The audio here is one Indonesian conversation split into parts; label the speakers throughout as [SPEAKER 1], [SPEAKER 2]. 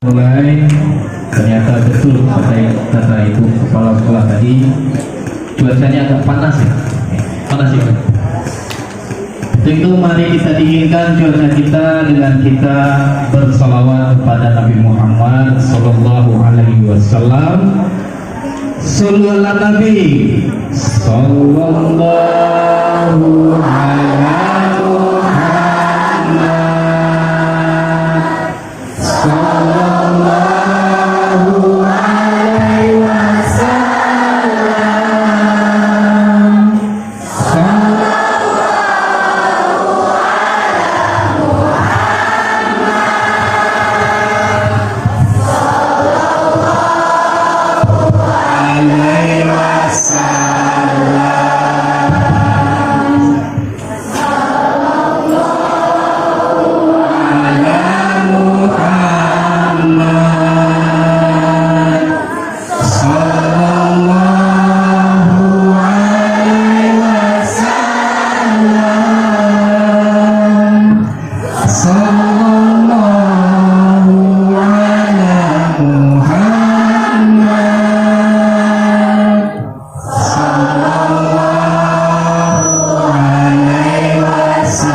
[SPEAKER 1] Mulai ternyata betul kata ibu kepala sekolah tadi, cuacanya agak panas ya, panas ya. Untuk itu mari kita dinginkan cuaca kita dengan kita bersalawat kepada Nabi Muhammad Sallallahu Alaihi Wasallam. Sallu ala Nabi Sallallahu Alaihi Muhammad Sallallahu Alaihi Wasallam.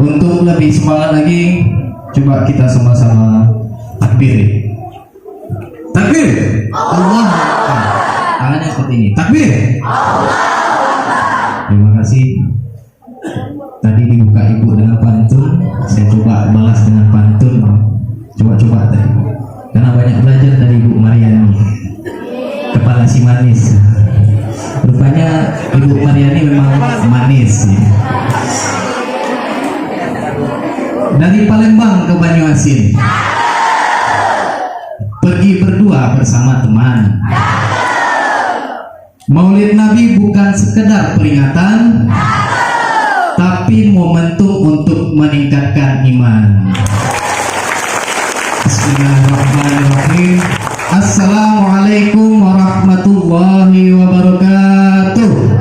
[SPEAKER 1] Untuk lebih semangat lagi, coba kita sama-sama takbir. Takbir. Allah. Tangannya seperti ini. Takbir. Terima kasih. Tadi dibuka ibu dengan pantun, saya coba balas dengan pantun. Coba tadi. Karena banyak belajar dari Ibu Mariani, kepala si manis. Rupanya Ibu Mariani memang manis ya. Dari Palembang ke Banyuasin, pergi berdua bersama teman. Maulid Nabi bukan sekedar peringatan, tapi momentum untuk meningkatkan iman. Bismillahirrahmanirrahim. Assalamualaikum warahmatullahi wabarakatuh.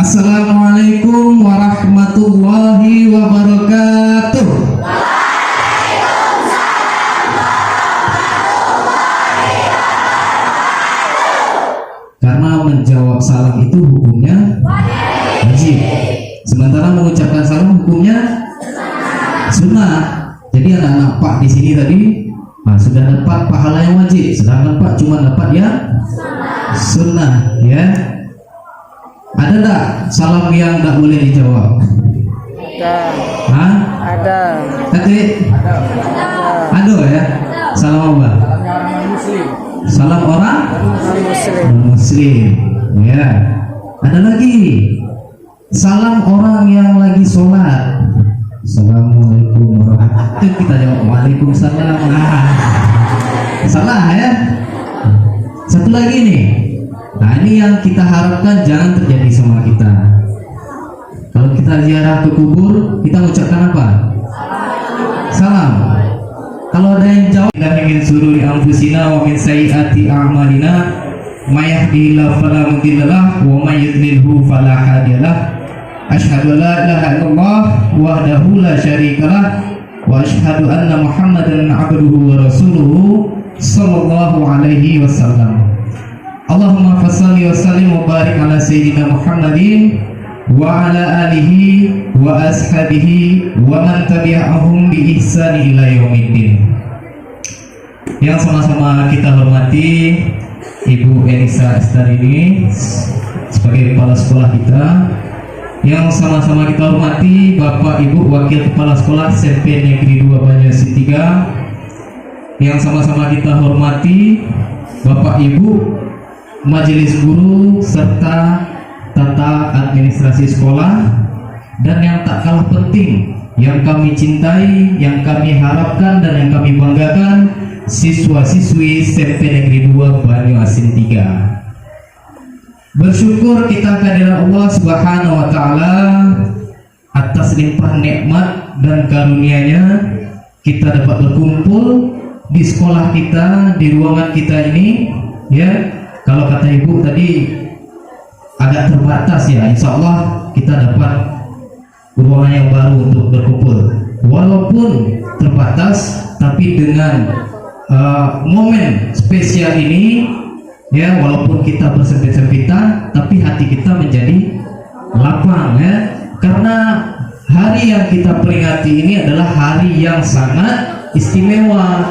[SPEAKER 1] Assalamualaikum warahmatullahi wabarakatuh. Karena menjawab salam itu hukumnya wajib, sementara mengucapkan salam hukumnya sunnah. Jadi anak-anak Pak di sini tadi sudah dapat pahala yang wajib, sedangkan Pak cuma dapat yang sunnah ya. Ada tak salam yang tak boleh dijawab?
[SPEAKER 2] Ada.
[SPEAKER 1] Ada ya. Salam apa? Salam orang Muslim. Ya. Ada lagi. Salam orang yang lagi sholat. Assalamualaikum warahmatullahi wabarakatuh. Kita jawab waalaikumsalam. Salah ya. Satu lagi nih. Nah ini yang kita harapkan jangan terjadi sama kita. Kalau kita ziarah ke kubur, kita mengucapkan apa? Salam. Kalau ada yang jawab, kita ingin sururi anfusina wa min sayyiati a'malina, may yahdihillahu fala mudilla lahu wa may yudlilhu fala hadiyalah. Asyhadu la ilaha illallah wahdahu la syarikalah wa asyhadu anna Muhammadan abduhu wa rasuluhu sallallahu alaihi wasallam. Allahumma fassalli wa sallim wa barik ala sayyidina Muhammadin wa ala alihi wa ashabihi wa man tabi'ahum bi ihsani ila yaumiddin. Yang sama-sama kita hormati Ibu Elisa Estarini sebagai kepala sekolah kita. Yang sama-sama kita hormati Bapak Ibu Wakil Kepala Sekolah SMP Negeri 2 Banyuasin 3. Yang sama-sama kita hormati Bapak Ibu Majelis Guru serta tata administrasi sekolah, dan yang tak kalah penting yang kami cintai, yang kami harapkan dan yang kami banggakan, siswa-siswi SMP Negeri 2 Banyuasin 3. Bersyukur kita kehadirat Allah Subhanahu wa taala atas limpah nikmat dan karunia-Nya kita dapat berkumpul di sekolah kita, di ruangan kita ini, ya. kalau kata ibu tadi agak terbatas ya, insya Allah kita dapat ruangan yang baru untuk berkumpul walaupun terbatas, tapi dengan momen spesial ini ya, walaupun kita bersempit-sempitan tapi hati kita menjadi lapang ya, karena hari yang kita peringati ini adalah hari yang sangat istimewa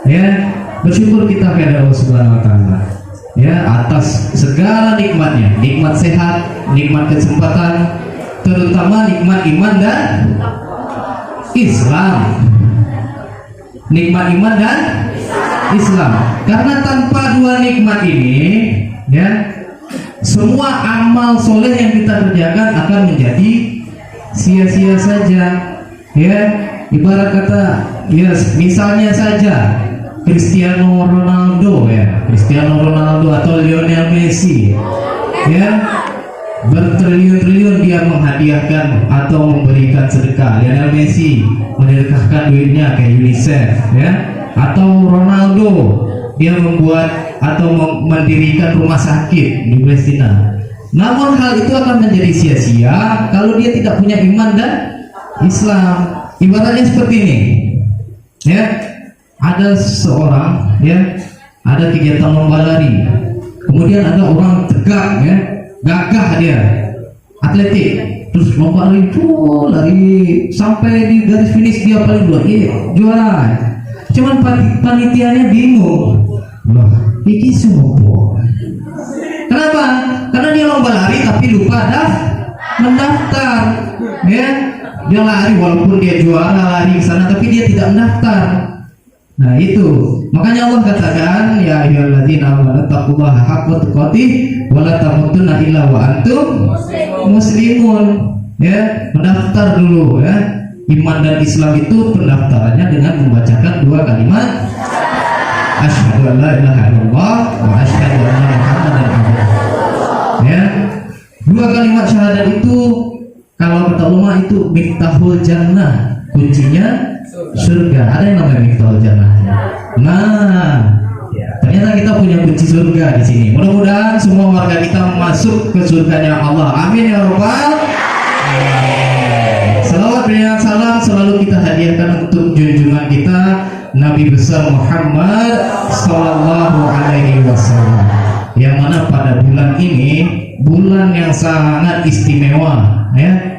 [SPEAKER 1] ya. Bersyukur kita kepada Allah Subhanahu wa taala ya atas segala nikmatnya, nikmat sehat, nikmat kesempatan, terutama nikmat iman dan Islam. Nikmat iman dan Islam. Karena tanpa dua nikmat ini ya, semua amal soleh yang kita kerjakan akan menjadi sia-sia saja ya. Ibarat kata ya, misalnya saja Cristiano Ronaldo ya, Cristiano Ronaldo atau Lionel Messi ya, bertriliun-triliun dia menghadiahkan atau memberikan sedekah. Lionel Messi menedekahkan duitnya ke UNICEF ya, atau Ronaldo dia membuat atau mendirikan rumah sakit di Palestina. Namun hal itu akan menjadi sia-sia kalau dia tidak punya iman dan Islam. Ibaratnya seperti ini ya, ada seseorang ya, ada kegiatan lomba lari, kemudian ada orang tegak ya, gagah dia, atletik, terus lomba lari tuh, lari sampai di garis finish dia paling dua, juara. Cuman panitianya bingung, loh ini semua kenapa? Karena dia lomba lari tapi lupa mendaftar ya. Dia lari walaupun dia juara lari ke sana tapi dia tidak mendaftar. Nah itu makanya Allah katakan ya ayyuhalladzina amanu taqullaha haqqa tuqatih wa la tamutunna illa wa antum muslimun ya. Mendaftar dulu ya. Iman dan Islam itu pendaftarannya dengan membacakan dua kalimat asyhadu an la ilaha illallah wa asyhadu anna muhammadan rasulullah ya. Dua kalimat syahadat itu kalau kata ulama itu miftahul jannah, kuncinya surga. Ada yang namanya miftahul jannah. Nah, ternyata kita punya kunci surga di sini. Mudah-mudahan semua warga kita masuk ke surganya Allah. Amin ya rabbal alamin. Salawat dan salam selalu kita hadiahkan untuk junjungan kita Nabi besar Muhammad sallallahu alaihi wasallam. Yang mana pada bulan ini bulan yang sangat istimewa ya.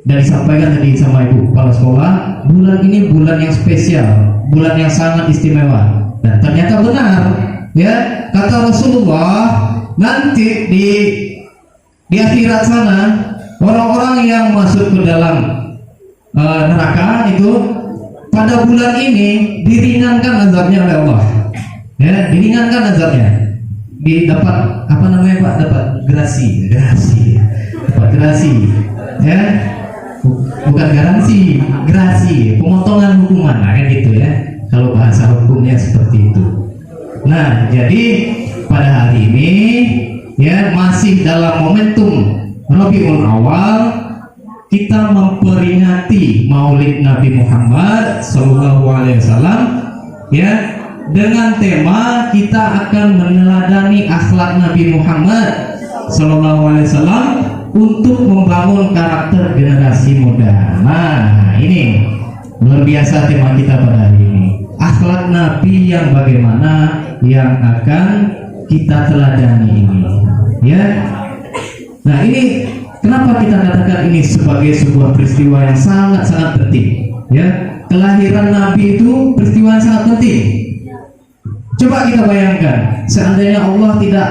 [SPEAKER 1] Dan disampaikan tadi sama ibu kepala sekolah, bulan ini bulan yang spesial, bulan yang sangat istimewa. Dan ternyata benar ya, kata Rasulullah, nanti di akhirat sana orang-orang yang masuk ke dalam neraka itu pada bulan ini diringankan azabnya oleh Allah ya, diringankan azabnya. Dapat apa namanya Pak? Dapat gerasi ya, bukan garansi, gerasi, pemotongan hukuman, nah, kan gitu ya kalau bahasa hukumnya seperti itu. Nah jadi pada hari ini ya, masih dalam momentum Rabiul Awal, kita memperingati Maulid Nabi Muhammad Sallallahu Alaihi Wasallam ya, dengan tema kita akan meneladani akhlak Nabi Muhammad Sallallahu Alaihi Wasallam untuk membangun karakter generasi muda. Nah ini luar biasa tema kita pada hari ini, akhlak Nabi yang bagaimana yang akan kita teladani ini ya. Nah ini kenapa kita katakan ini sebagai sebuah peristiwa yang sangat-sangat penting ya. Kelahiran Nabi itu peristiwa yang sangat penting. Coba kita bayangkan, seandainya Allah tidak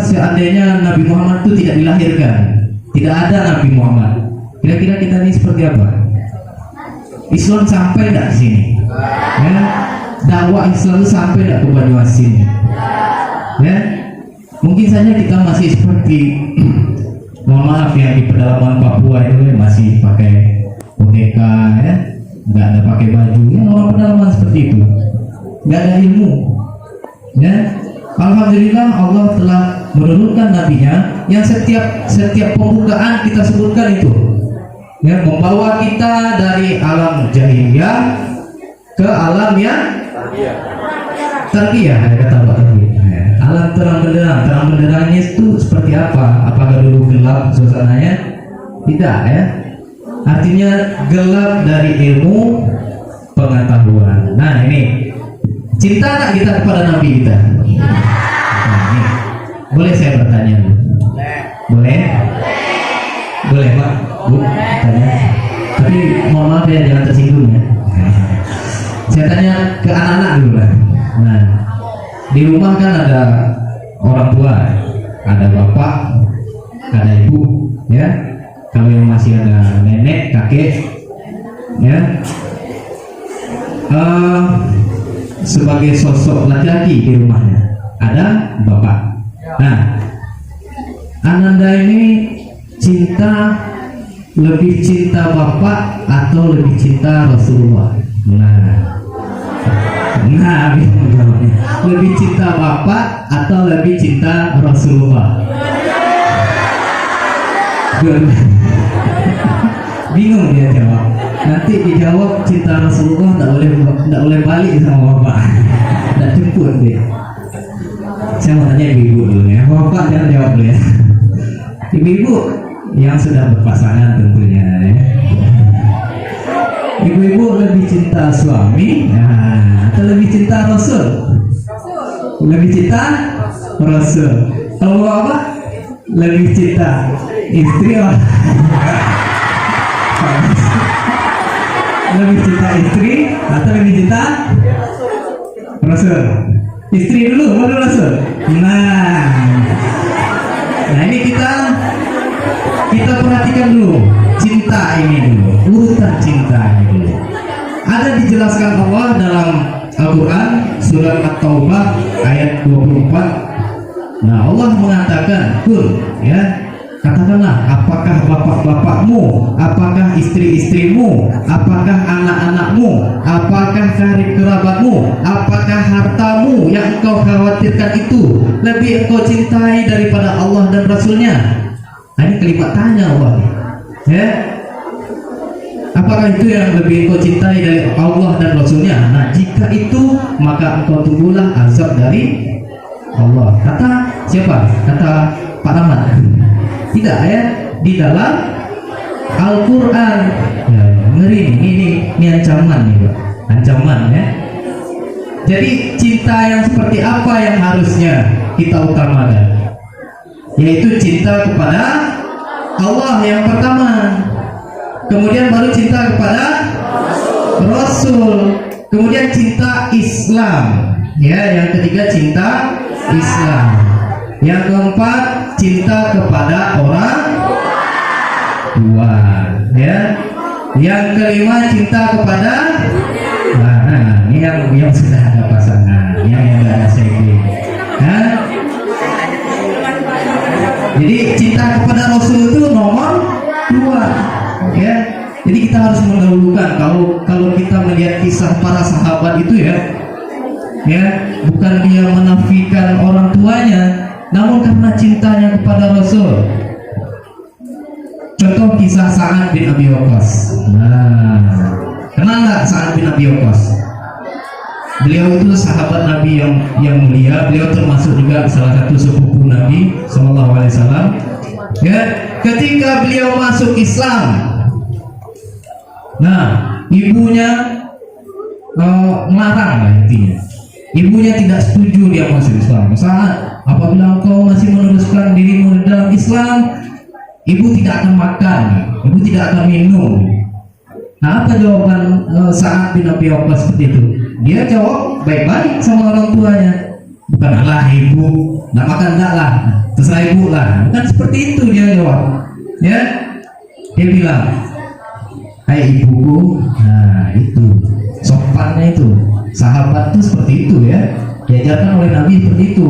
[SPEAKER 1] seandainya Nabi Muhammad itu tidak dilahirkan, tidak ada Nabi Muhammad, kira-kira kita ini seperti apa? Islam sampai tidak di sini? Ya, dakwah Islam sampai tidak ke Banyuasin? Ya, mungkin saja kita masih seperti mohon maaf ya, di pedalaman Papua itu masih pakai boneka ya, nggak ada pakai baju ya, orang pedalaman seperti itu, nggak ada ilmu ya. Alhamdulillah Allah telah menurunkan nabinya yang setiap pembukaan kita sebutkan itu ya, membawa kita dari alam jahiliyah ke alam yang tarbiyah, kata Pak suasananya? Tidak ya. Artinya gelap dari ilmu pengetahuan. Nah ini, cinta tak kita kepada Nabi kita? Nah, ini. Boleh saya bertanya? Boleh? Boleh Pak? Bu, tanya. Tapi mohon maaf ya, jangan tersinggung ya. Saya tanya ke anak-anak dulu lah. Nah, di rumah kan ada orang tua, ada bapak, ada ibu, ya. Kalau yang masih ada nenek, kakek, ya. Sebagai sosok laki-laki di rumahnya ada bapak. Nah, Ananda ini lebih cinta bapak atau lebih cinta Rasulullah? Nah, lebih cinta bapak atau lebih cinta Rasulullah? Bingung dia jawab. Nanti dijawab cinta Rasulullah, tidak boleh balik sama bapak, tidak jemput dia. Saya mau tanya ibu-ibu dulu ya, bapak jangan jawab dulu ya. Ibu-ibu yang sudah berpasangan tentunya ya. Ibu-ibu lebih cinta suami atau lebih cinta Rasul? Lebih cinta Rasul. Kalau apa? Lebih cinta istri lah. Lebih cinta istri atau lebih cinta Rasul? Istri dulu baru Rasul. Nah ini kita perhatikan dulu cinta ini dulu, urutan cinta ini dulu. Ada dijelaskan Allah dalam Al-Quran surat At-Taubah ayat 24. Nah Allah mengatakan, ya, katakanlah, apakah bapak-bapakmu, apakah istri-istrimu, apakah anak-anakmu, apakah karib kerabatmu, apakah hartamu yang engkau khawatirkan itu lebih engkau cintai daripada Allah dan Rasulnya? Nah, ini kalimat tanya Allah, ya. Apakah itu yang lebih engkau cintai dari Allah dan Rasulnya? Nah, jika itu maka engkau tunggulah azab dari Allah. Kata siapa? Kata Pak Rahmat. Tidak ya, di dalam Al-Quran ya, ngeri ini ancaman nih Pak, ancaman ya. Jadi cinta yang seperti apa yang harusnya kita utamakan? Yaitu cinta kepada Allah yang pertama, kemudian baru cinta kepada Rasul, kemudian cinta Islam, ya, yang ketiga cinta Islam, yang keempat cinta kepada orang tua, ya, yang kelima cinta kepada ini yang sudah ada pasangan, yang ada segi, ya. Jadi cinta kepada Rasul itu nomor 2, ya. Jadi kita harus mendahulukan, kalau kita melihat kisah para sahabat itu ya, bukan dia menafikan orang tuanya, namun karena cintanya kepada Rasul. Contoh kisah Sa'ad bin Abi Waqqas. Nah, kenal nggak Sa'ad bin Abi Waqqas? Beliau itu sahabat Nabi yang mulia. Beliau termasuk juga salah satu sepupu Nabi SAW. Ya, ketika beliau masuk Islam, nah ibunya melarang lah intinya. Ibunya tidak setuju dia masuk Islam. Saat apabila engkau masih meneruskan dirimu dalam Islam, ibu tidak akan makan, ibu tidak akan minum. Nah, apa jawaban Sa'ad bin Abi Waqqas seperti itu? Dia jawab baik-baik sama orang tuanya. Bukan, Allah ibu, nak makan enggak lah, terserah ibu lah. Bukan seperti itu dia jawab. Ya, dia bilang, hai ibuku, nah itu sopannya itu. Sahabat itu seperti itu ya, diajarkan oleh Nabi seperti itu.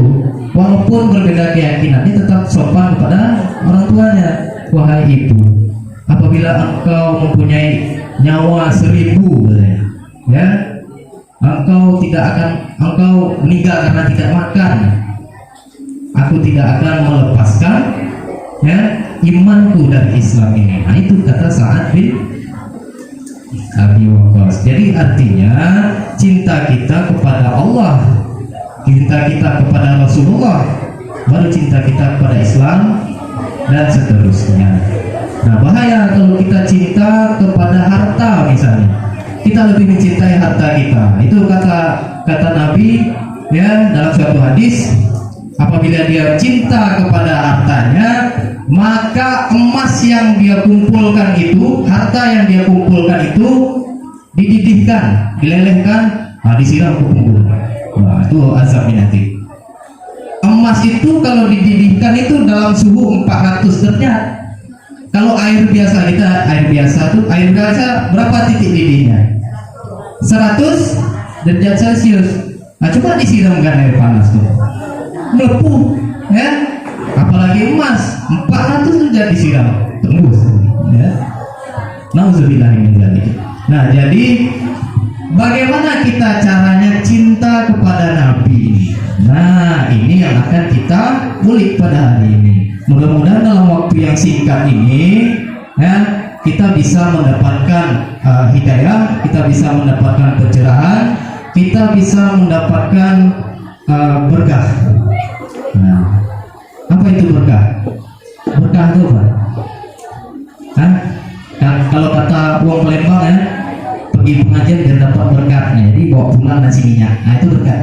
[SPEAKER 1] Walaupun berbeda keyakinan, dia tetap sopan kepada orang tuanya. Wahai ibu, apabila engkau mempunyai nyawa 1000, ya, engkau meninggal karena tidak makan, aku tidak akan melepaskan, ya, imanku dari Islam ini. Nah itu kata Sa'ad bin Abi Waqqas. Jadi artinya cinta kita kepada Allah, cinta kita kepada Rasulullah, baru cinta kita kepada Islam, dan seterusnya. Nah, bahaya kalau kita cinta kepada harta misalnya. Kita lebih mencintai harta kita. Itu kata Nabi ya dalam suatu hadis, apabila dia cinta kepada hartanya, maka emas yang dia kumpulkan itu, harta yang dia kumpulkan itu dididihkan, dilelehkan, disiram ke punggung. Nah, itu azabnya nanti. Emas itu kalau dididihkan itu dalam suhu 400 derajat. Kalau air biasa air biasa berapa titik didihnya? 100 derajat Celcius. Nah, coba disiramkan air panas tuh, melepuh, ya. Apalagi emas 400 derajat disiram, tembus, ya. Nauzubillah min dzalik. Nah, jadi bagaimana kita caranya cinta kepada Nabi? Nah, ini yang akan kita ulik pada hari ini. Mudah-mudahan dalam waktu yang singkat ini ya, kita bisa mendapatkan hidayah, kita bisa mendapatkan pencerahan, kita bisa mendapatkan berkah. Nah, apa itu berkah? Berkah itu apa? Kan kalau kata uang Palembang ya, pergi pengajian dan dapat berkatnya, jadi bawa pulang nasi minyak. Nah, itu berkat.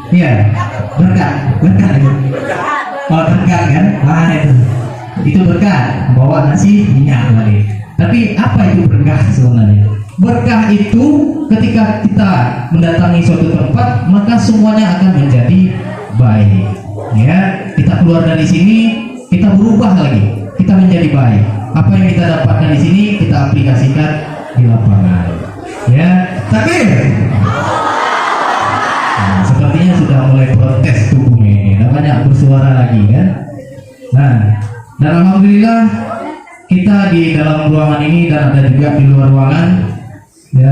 [SPEAKER 1] Iya, berkat itu. Oh, berkat kan? Nah, itu berkat, bawa nasi minyak lagi. Tapi apa itu berkah sebenarnya? Berkah itu ketika kita mendatangi suatu tempat, maka semuanya akan menjadi baik. Ya, kita keluar dari sini, kita berubah lagi, kita menjadi baik. Apa yang kita dapatkan di sini, kita aplikasikan di lapangan. Ya, takbir. Nah, sepertinya sudah mulai protes tubuhnya ini, banyak bersuara lagi kan. Nah, dan alhamdulillah kita di dalam ruangan ini dan ada juga di luar ruangan ya,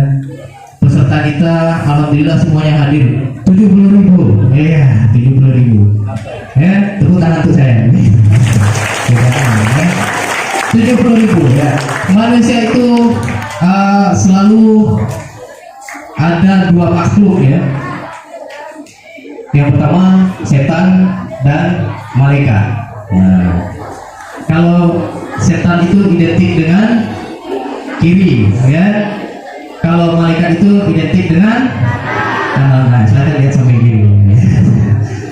[SPEAKER 1] peserta kita alhamdulillah semuanya hadir 70.000. Iya, 70.000 ya, tepuk tangan untuk saya. 70.000 ya. Manusia itu selalu ada dua makhluk ya. Yang pertama setan dan malaikat. Nah, kalau setan itu identik dengan kiri ya, kalau malaikat itu identik dengan kanan. Nah, silahkan lihat sampai kiri.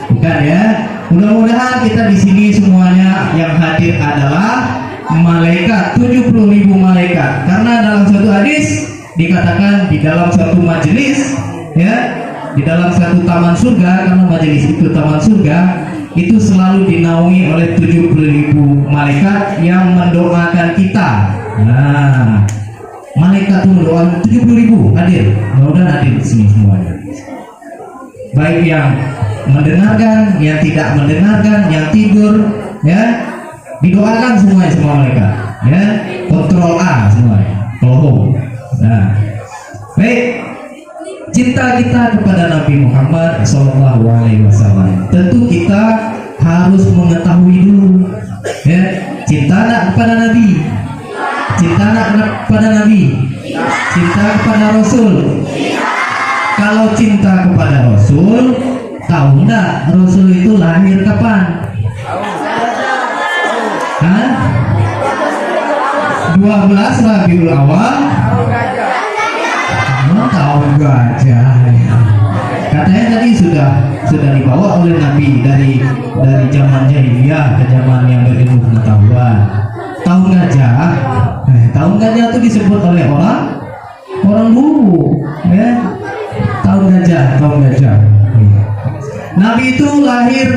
[SPEAKER 1] Bukan ya. Mudah-mudahan kita di sini semuanya yang hadir adalah malaikat, 70.000 malaikat. Karena dalam suatu hadis dikatakan di dalam suatu majelis ya, di dalam satu taman surga, karena majelis itu taman surga, itu selalu dinaungi oleh 70.000 malaikat yang mendoakan kita. Nah, malaikat itu mendoakan 70.000 hadir. Mudah-mudahan hadir di sini semuanya. Baik yang mendengarkan, yang tidak mendengarkan, yang tidur, ya, didoakan semuanya semua malaikat. Ya, kontrol A semuanya. Kalau nah, baik. Cinta kita kepada Nabi Muhammad SAW, tentu kita harus mengetahui dulu ya, cinta nak kepada Nabi, cinta nak kepada Nabi, cinta kepada Rasul. Kalau cinta kepada Rasul, tahu enggak Rasul itu lahir kapan? Hah? 12 Rabiul Awal tahun gajah. Katanya tadi sudah dibawa oleh Nabi dari zaman jahiliyah ke zaman yang berilmu pengetahuan. Tahun gajah, tahun gajah itu disebut oleh orang dulu, ya. Tahun gajah. Nabi itu lahir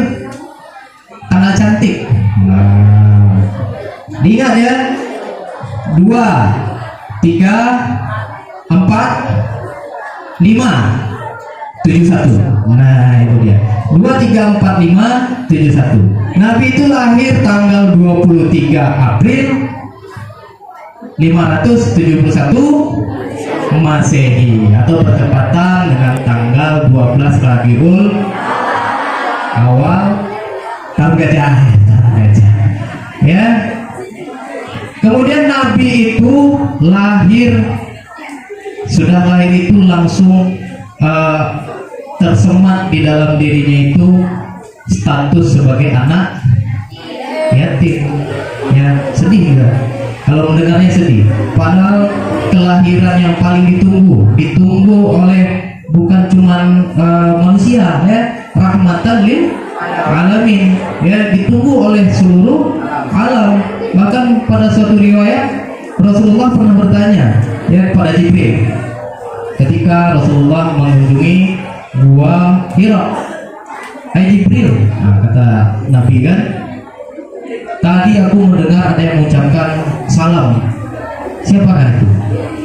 [SPEAKER 1] anak cantik. Nah, diingat ya, 2, 3, 4, 5, 7, 1. Nah, itu dia. 2, 3, 4, 5, 7, 1. Nabi itu lahir tanggal 23 April 571 Masehi, atau bertepatan dengan tanggal 12 Rabiul Awal tahun gajah. Ya. Kemudian Nabi itu sudah lahir itu langsung tersemat di dalam dirinya itu status sebagai anak yatim. Ya, sedih juga. Kalau mendengarnya sedih. Padahal kelahiran yang paling ditunggu oleh bukan cuman manusia, ya, rahmatan lil alamin, ya, ditunggu oleh seluruh alam. Bahkan pada suatu riwayat Rasulullah pernah bertanya, ya, pada Jibril ketika Rasulullah mengunjungi gua Hira. Hai Jibril, nah, kata Nabi kan, tadi aku mendengar ada yang mengucapkan salam. Siapakah itu?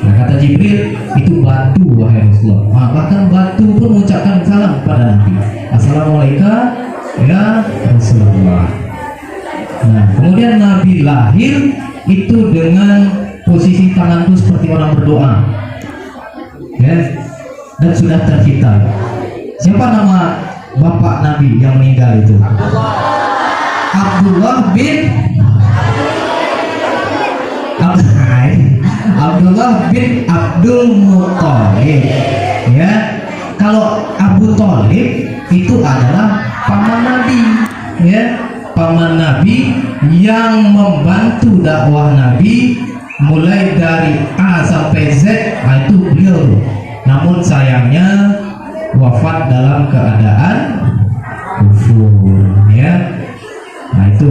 [SPEAKER 1] Nah, kata Jibril, itu batu wahai Rasulullah. Nah, bahkan batu pun mengucapkan salam kepada Nabi. Assalamualaikum ya Rasulullah. Nah, kemudian Nabi lahir itu dengan posisi tanganku seperti orang berdoa, ya, dan sudah tercipta. Siapa nama bapak Nabi yang meninggal itu? Abdullah bin Abdul Muthalib, ya. Kalau Abu Thalib itu adalah paman Nabi, ya, paman Nabi yang membantu dakwah Nabi mulai dari A sampai Z. Nah, itu beliau. Namun sayangnya wafat dalam keadaan kufur, ya. Nah, itu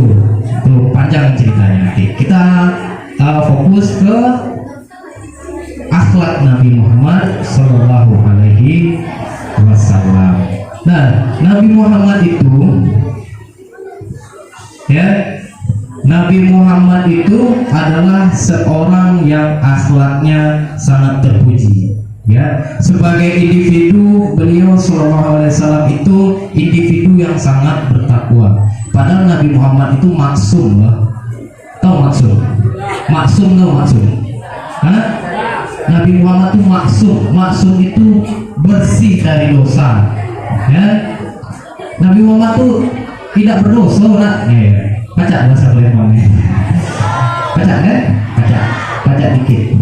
[SPEAKER 1] panjang ceritanya. Nanti kita fokus ke akhlak Nabi Muhammad Sallallahu Alaihi Wasallam. Nah, Nabi Muhammad itu, ya, Nabi Muhammad itu adalah seorang yang akhlaknya sangat terpuji, ya. Sebagai individu, beliau Sallallahu Alaihi Wasallam itu individu yang sangat bertakwa. Padahal Nabi Muhammad itu maksum, loh. Tahu maksum? Maksum, tahu maksum? Hah? Nabi Muhammad itu maksum itu bersih dari dosa, ya. Nabi Muhammad itu tidak berdosa, nak. Ya, baca bahasa Palembangnya. Baca kan? Baca dikit.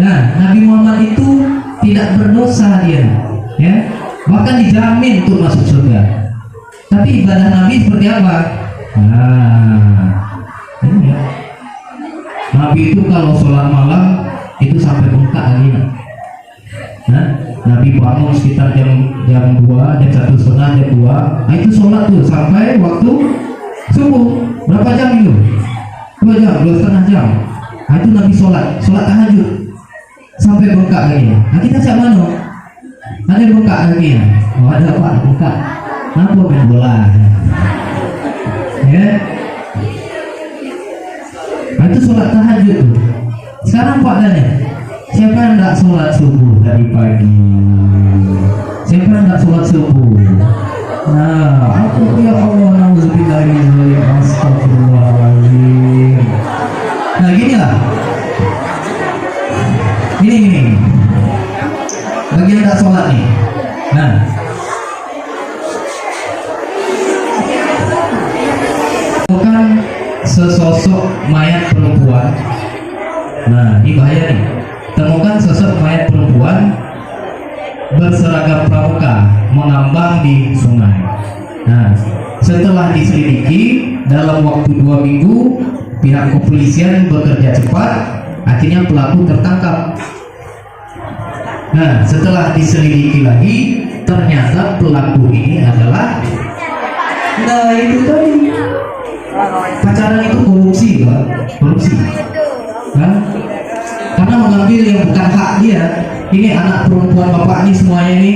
[SPEAKER 1] Nah, Nabi Muhammad itu tidak berdosa dia, ya. Bahkan dijamin untuk masuk surga. Tapi ibadah Nabi seperti apa? Nah, ini ya. Nabi itu kalau sholat malam itu sampai bengkak lagi. Nah, Nabi bangun sekitar jam 2, jam 1:30, jam 2. Nah, itu sholat tuh sampai waktu subuh. Berapa jam itu? 2 jam, 2,5 jam. Nah, itu Nabi sholat tahajud sampai bengkak lagi. Nah, kita siap mana? Ada bengkak lagi ya? Oh, ada apa? Bengkak. Kenapa main bola? Ya. Nah, itu sholat tahajud tuh. Sekarang Pak tanya, siapa yang tidak sholat subuh dari pagi? Siapa yang tidak sholat subuh? Nah, aku ya Allah, nauzubillahi, astagfirullahaladzim. Nah, gini lah. Gini. Bagi yang tidak sholat nih. Nah, bukan sesosok mayat perempuan. Nah, ini bahaya nih. Temukan sosok mayat perempuan berseragam pramuka mengambang di sungai. Nah, setelah diselidiki dalam waktu 2 minggu, pihak kepolisian bekerja cepat, akhirnya pelaku tertangkap. Nah, setelah diselidiki lagi, ternyata pelaku ini adalah, nah, itu tadi, pacaran itu korupsi, Pak. Korupsi. Nah, karena mengambil yang bukan hak dia. Ini anak perempuan bapak ini semuanya ini,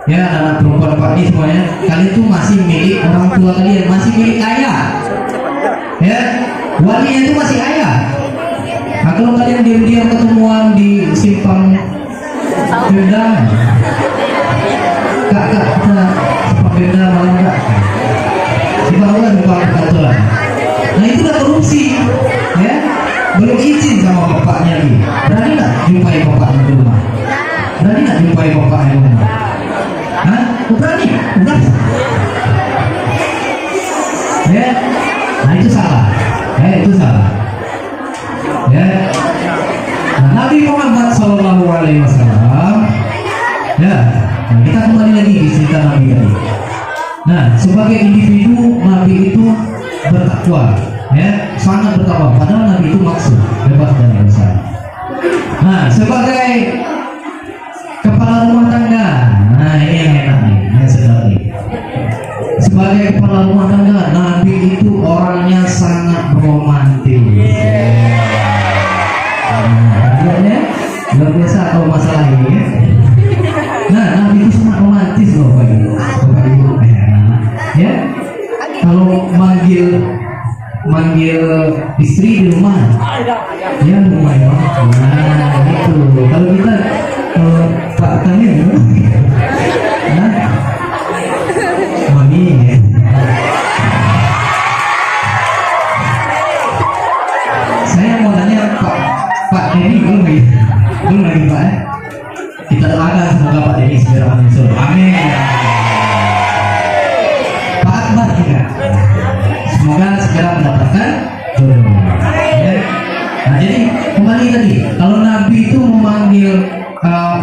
[SPEAKER 1] ya, anak perempuan bapak ini semuanya, kalian tuh masih milik orang tua kalian, masih milik ayah, ya, walinya itu masih ayah. Nah, kalau kalian diam-diam ketemuan di simpang beda, kak, simpang beda malam kak, simpang perkantoran. Nah, itu udah korupsi, ya. Belum izin sama bapaknya lagi. Berani nggak jumpai bapaknya di rumah? Berani nggak jumpai bapaknya di rumah? Hah? Berani? Udah? Ya? Nah, itu salah. Ya, itu salah. Ya. Nah, Nabi Muhammad SAW. Ya. Nah, kita kembali lagi di cerita Nabi tadi. Nah, sebagai individu, Nabi itu bertakwa, ya, sangat bertakwa. Padahal Nabi itu maksud bebas dari dosa. Nah, sebagai kepala rumah tangga, nah ini yang enak nih, yang sedap nih. Sebagai kepala rumah tangga, Nabi itu orangnya sangat romantis. Nah, luar biasa kalau masalah ini ya. Nah, Nabi itu sangat romantis loh Bapak Ibu. Ya, kalau manggil istri di rumah, ya lumayan. Nah, itu. Kalau kita Pak tanya gimana? Nah, mami ya. Saya mau tanya Pak Denny belum lagi Pak ya? Kita doakan semoga Pak Denny segera menyusul. Amin. Pak Akbar juga. Semoga segera mendapatkan jodoh. Ya. Nah, jadi kembali tadi, kalau Nabi itu memanggil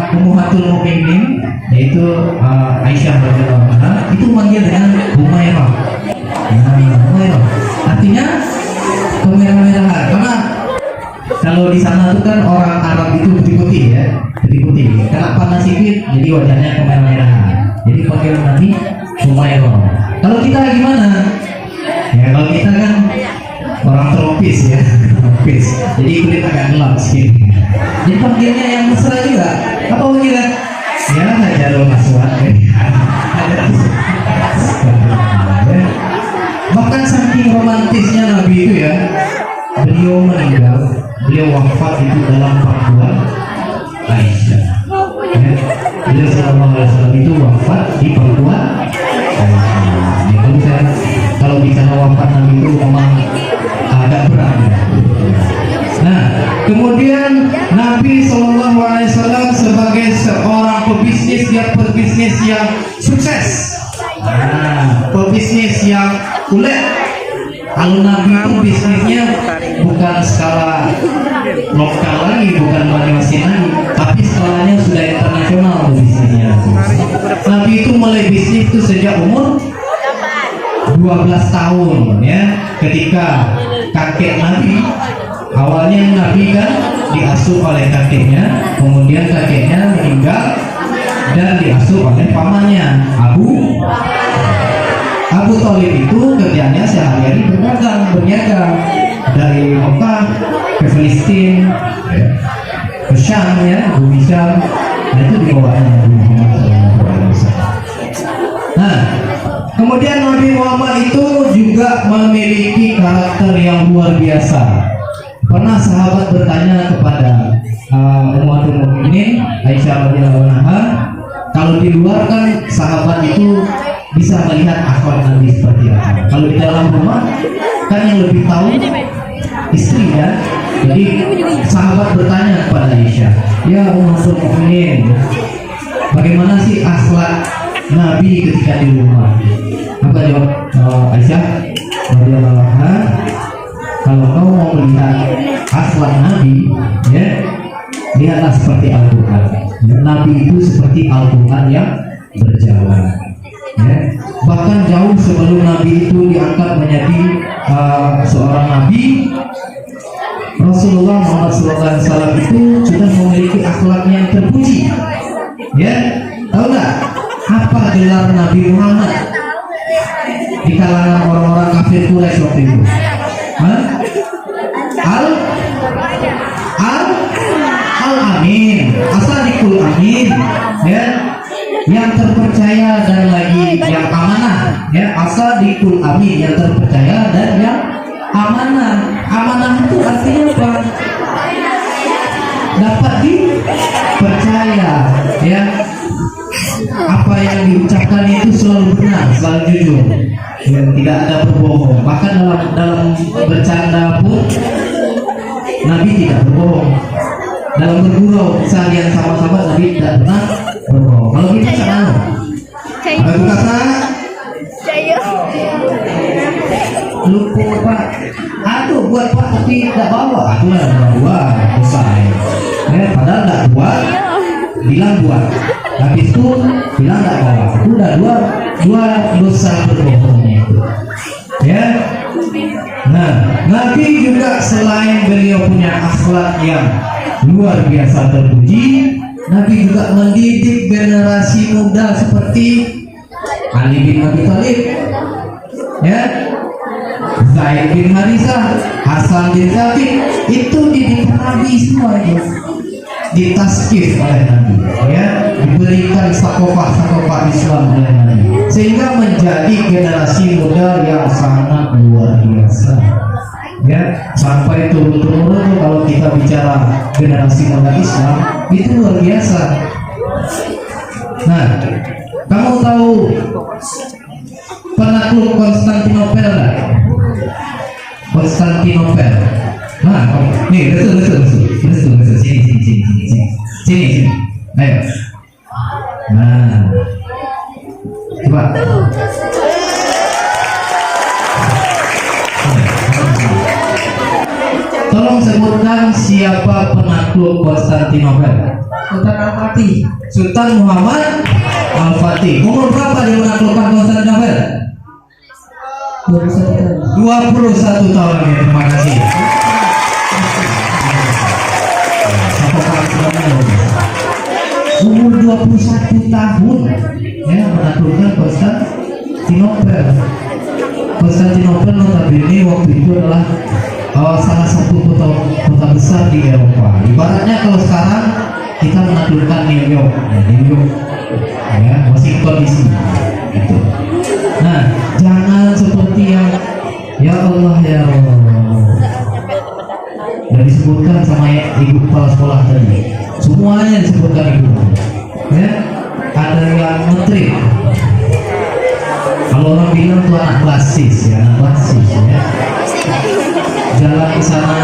[SPEAKER 1] Ummahatul Mukminin, yaitu Aisyah radhiyallahu anha, itu manggil dengan Humairah. Nah, Humairah artinya kemerah-merahan, karena kalau di sana itu kan orang Arab itu putih-putih ya, putih-putih. Kena panas sedikit, jadi wajahnya kemerah-merahan. Jadi panggil Nabi Humairah. Kalau kita gimana? Ya kalau kita kan orang tropis ya, tropis. Jadi kulit agak gelap sedikit. Jadi panggilnya yang mesra juga. Apa panggilnya? Ya Hajarul Aswad. Bahkan saking romantisnya Nabi itu ya, beliau meninggal, beliau wafat itu dalam pangkuan Aisyah. Ya, beliau sallallahu alaihi wasallam itu wafat di pangkuan Aisyah. Ya, kalau bicara wafat Nabi itu memang agak berat. Nah, kemudian Nabi Shallallahu Alaihi Wasallam sebagai seorang pebisnis yang sukses, pebisnis yang ulet. Kalau Nabi itu bisnisnya bukan skala lokal lagi, bukan masing-masing lagi, tapi skalanya sudah internasional bisnisnya. Nabi itu mulai bisnis itu sejak umur 12 tahun ya, ketika kakek Nabi, awalnya Nabi kan diasuh oleh kakeknya, kemudian kakeknya meninggal dan diasuh oleh pamannya Abu Thalib. Itu kerjanya sehari-hari berniaga dari Mekah ke Filistin, ke Syam ya, bumi Syam. Nah, itu dibawanya Nabi Muhammad SAW. Nah, kemudian Nabi Muhammad itu juga memiliki karakter yang luar biasa. Pernah sahabat bertanya kepada Ummahatul Mukminin Aisyah radhiyallahu anha, kalau di luar kan sahabat itu bisa melihat akhlak Nabi seperti apa. Kalau di dalam rumah kan yang lebih tahu istri ya. Jadi sahabat bertanya kepada Aisyah, ya Ummahatul Mukminin, bagaimana sih akhlak Nabi ketika di rumah? Apa jawab Aisyah radhiyallahu anha? Kalau kau mau melihat akhlak Nabi, ya, lihatlah seperti Al-Quran. Nabi itu seperti Al-Quran yang berjalan. Ya. Bahkan jauh sebelum Nabi itu diangkat menjadi seorang Nabi, Rasulullah Muhammad SAW itu sudah memiliki akhlak yang terpuji. Ya, tahu nggak apa gelar Nabi Muhammad di kalangan orang-orang kafir Quraisy waktu itu? Al-Amin, As-Sadiqul Amin, ya, yang terpercaya dan lagi yang amanah, ya, As-Sadiqul Amin, yang terpercaya dan yang amanah. Amanah itu artinya apa? Dapat dipercaya, ya. Apa yang diucapkan itu selalu benar, selalu jujur, ya, tidak ada berbohong. Bahkan dalam bercanda pun Nabi tidak berbohong. Dalam bergurau seharian sama-sama Nabi tidak pernah berbohong. Kalau kita sama, apa itu kata? Lupa Pak. Aduh buat Pak tapi tidak bawa. Atulah buat selesai. Padahal tidak buat, bilang buat. Habis itu bilang tidak bawa. Itu udah dua dosa berbohongnya itu. Ya. Nah, Nabi juga selain beliau punya akhlak yang luar biasa terpuji, Nabi juga mendidik generasi muda seperti Ali bin Abi Thalib, ya, Zaid bin Harisah, Hasan bin Thabit, itu dididik Nabi semua itu, ditaskif oleh Nabi, ya, diberikan sakofah Islam oleh Nabi, sehingga menjadi generasi muda yang sangat luar biasa, ya, sampai turun-turun kalau kita bicara generasi muda Islam itu luar biasa. Nah, kamu tahu penakluk Konstantinopel nggak? Konstantinopel. Nah, nih, betul. Sini. Ayo. Nah, coba. Tolong sebutkan siapa penakluk Konstantinopel. Sultan Al-Fatih. Sultan Muhammad Al-Fatih. Umur berapa dia menaklukkan Konstantinopel? 21 tahun. Ya, terima kasih. Umur 21 tahun ya menaklukkan Konstantinopel. Konstantinopel notabene waktu itu adalah salah satu kota besar di Eropa. Ibaratnya kalau sekarang kita menaklukkan New York, ya, Washington DC, gitu. Nah, jangan seperti yang ya Allah dan disebutkan sama ibu kepala sekolah tadi. Semuanya disebutkan ibu, ya. Ada yang menteri. Kalau orang bilang tuh anak klasis, ya. Jalan ke sana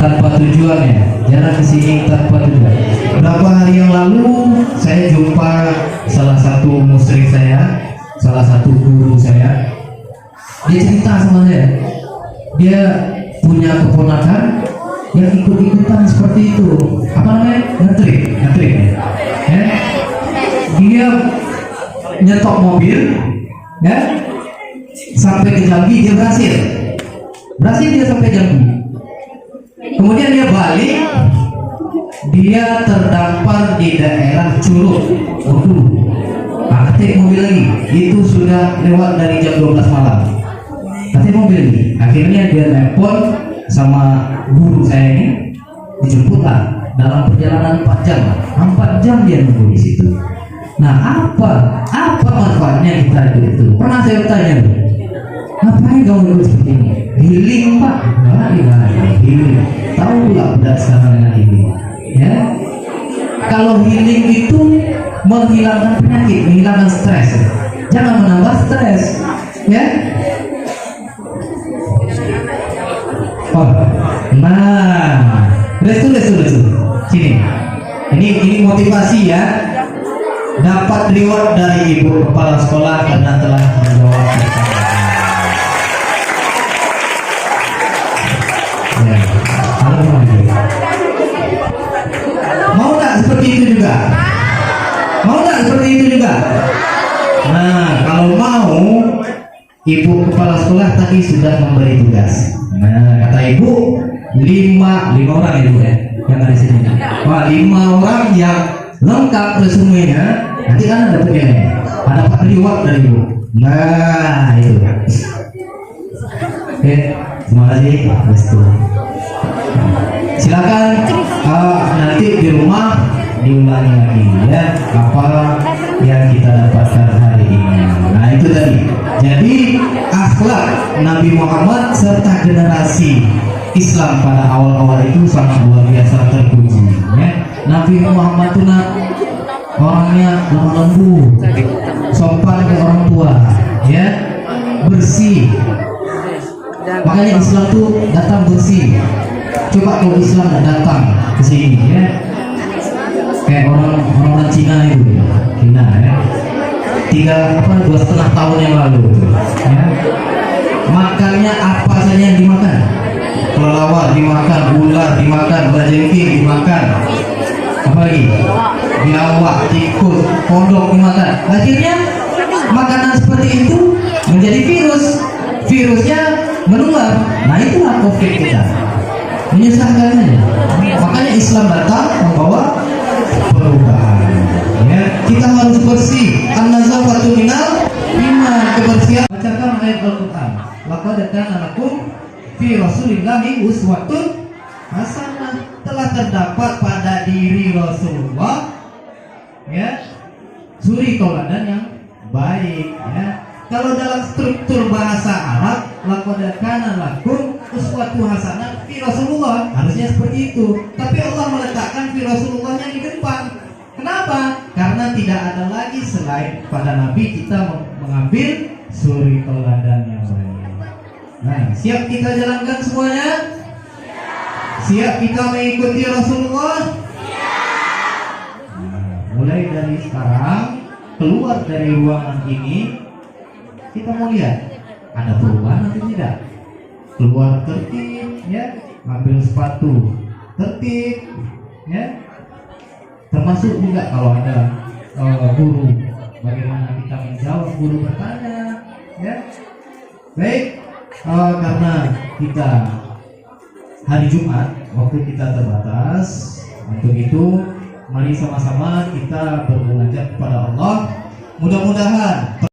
[SPEAKER 1] tanpa tujuan, ya. Jalan ke sini tanpa tujuan. Beberapa hari yang lalu saya jumpa salah satu musyrik saya, salah satu guru saya. Dia cerita sama saya, dia punya keponakan yang ikut-ikutan seperti itu. Apa namanya? Ngetrik, ya. Dia nyetok mobil, ya, sampai ke Jambi. Dia berhasil dia sampai Jambi. Kemudian dia balik, dia terdampar di daerah Curug. Ketik mobil lagi, itu sudah lewat dari jam 12 malam. Ketik mobil lagi, akhirnya dia telepon sama guru saya ini, dijemputlah dalam perjalanan 4 jam. 4 jam dia nunggu di situ. Nah, apa manfaatnya kita itu? Pernah saya tanya, ngapain kamu ikut seperti ini? Healing, Pak. Healing. Tahu nggak budak sekarang dengan healing? Ya. Kalau healing itu menghilangkan penyakit, menghilangkan stres. Jangan menambah stres, ya. Oh, nah, tulis. Sini. Ini motivasi, ya. Dapat reward dari ibu kepala sekolah karena telah menjawab pertanyaan. Ya, mau nggak seperti itu juga? Nah, kalau mau, ibu kepala sekolah tadi sudah memberi tugas. Nah, kata ibu, 5 orang ibu, ya, yang ada di sini. Wah, 5 orang yang lengkap resumenya, nanti kan dapat dapat reward dari ibu. Nah, itu. Oke, terima kasih. Silakan nanti di rumah diulangi lagi, ya, apa yang kita dapatkan hari ini. Nah, itu tadi. Jadi akhlak Nabi Muhammad serta generasi Islam pada awal-awal itu sangat luar biasa terpuji, ya. Nabi Muhammad itu orangnya lemah lembut, sopan ke orang tua, ya, bersih. Makanya Islam tuh datang bersih. Coba kalau Islam datang ke sini, ya, kayak orang Cina itu, ya. 2,5 tahun yang lalu, ya. Makannya apa saja yang dimakan? Kelelawar dimakan, ular dimakan, bajengking dimakan, apa lagi? Biawak, tikus, kodok dimakan. Akhirnya makanan seperti itu menjadi virus. Virusnya menular. Nah itulah COVID kita, menyusahkan aja. Makanya Islam datang membawa perubahan. Ya, kita harus bersih. An-nazafatu minal iman, kebersihan. Bacakan ayat Al-Quran. Laqad kana lakum fi Rasulillahi uswatun hasanah. Telah terdapat pada diri Rasulullah ya suri tauladan yang baik ya. Kalau dalam struktur bahasa Arab, laqad kana lakum uswatun hasanah fi Rasulullah, harusnya seperti itu. Tapi Allah meletakkan fi Rasulullahnya di depan. Kenapa? Karena tidak ada lagi selain pada Nabi kita mengambil suri tauladan yang baik. Nah, siap kita jalankan semuanya? Siap kita mengikuti Rasulullah? Nah, mulai dari sekarang keluar dari ruangan ini, kita mau lihat ada perubahan atau tidak. Keluar tertib, ya, ambil sepatu tertib, ya. Termasuk juga kalau ada guru, bagaimana kita menjawab guru bertanya, ya. Baik, karena kita hari Jumat waktu kita terbatas, untuk itu mari sama-sama kita bermunajat kepada Allah. Mudah-mudahan